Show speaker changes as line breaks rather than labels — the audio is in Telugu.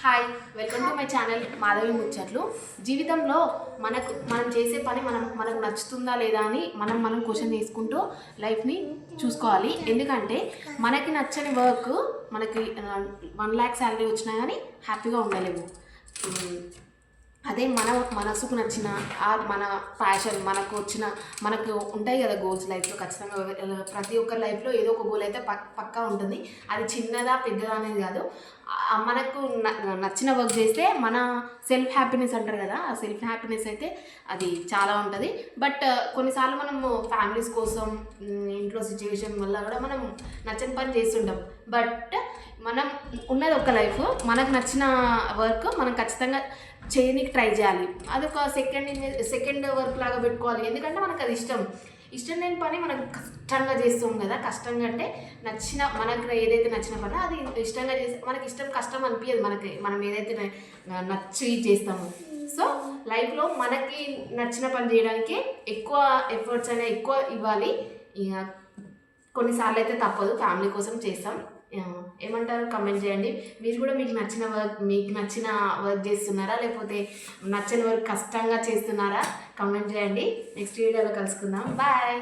Hi, welcome to my channel Madhavi ముచ్చట్లు. జీవితంలో మనం చేసే పని మనకు నచ్చుతుందా లేదా అని మనం క్వశ్చన్ చేసుకుంటూ లైఫ్ని చూసుకోవాలి. ఎందుకంటే మనకి నచ్చని వర్క్ మనకి 1,00,000 శాలరీ వచ్చినా కానీ హ్యాపీగా ఉండలేము. అదే మనసుకు నచ్చిన మన ప్యాషన్ మనకు ఉంటాయి కదా గోల్స్ లైఫ్లో. ఖచ్చితంగా ప్రతి ఒక్కరి లైఫ్లో ఏదో ఒక గోల్ అయితే పక్కా ఉంటుంది. అది చిన్నదా పెద్దదా అనేది కాదు. మనకు నచ్చిన వర్క్ చేస్తే మన సెల్ఫ్ హ్యాపీనెస్ అంటారు కదా, ఆ సెల్ఫ్ హ్యాపీనెస్ అయితే అది చాలా ఉంటుంది. బట్ కొన్నిసార్లు మనము ఫ్యామిలీస్ కోసం ఇంట్లో సిచ్యువేషన్ వల్ల కూడా మనం నచ్చని పని చేస్తుంటాం. బట్ మనం ఉన్నది ఒక లైఫ్, మనకు నచ్చిన వర్క్ మనం ఖచ్చితంగా చేయడానికి ట్రై చేయాలి. అది ఒక సెకండ్ వర్క్ లాగా పెట్టుకోవాలి. ఎందుకంటే మనకు అది ఇష్టం లేని పని మనం కష్టంగా చేస్తాం కదా. కష్టంగా అంటే మనకు ఏదైతే నచ్చిన పని అది ఇష్టంగా చేస్తే మనకి కష్టం అనిపించదు. మనం ఏదైతే నచ్చి చేస్తామో. సో లైఫ్లో మనకి నచ్చిన పని చేయడానికి ఎక్కువ ఎఫర్ట్స్ అనేది ఎక్కువ ఇవ్వాలి. కొన్నిసార్లు అయితే తప్పదు, ఫ్యామిలీ కోసం చేస్తాం. ఏమంటారు కమెంట్ చేయండి. మీరు కూడా మీకు నచ్చిన వర్క్ చేస్తున్నారా, లేకపోతే నచ్చని వర్క్ కష్టంగా చేస్తున్నారా? కమెంట్ చేయండి. నెక్స్ట్ వీడియోలో కలుసుకుందాం. బాయ్.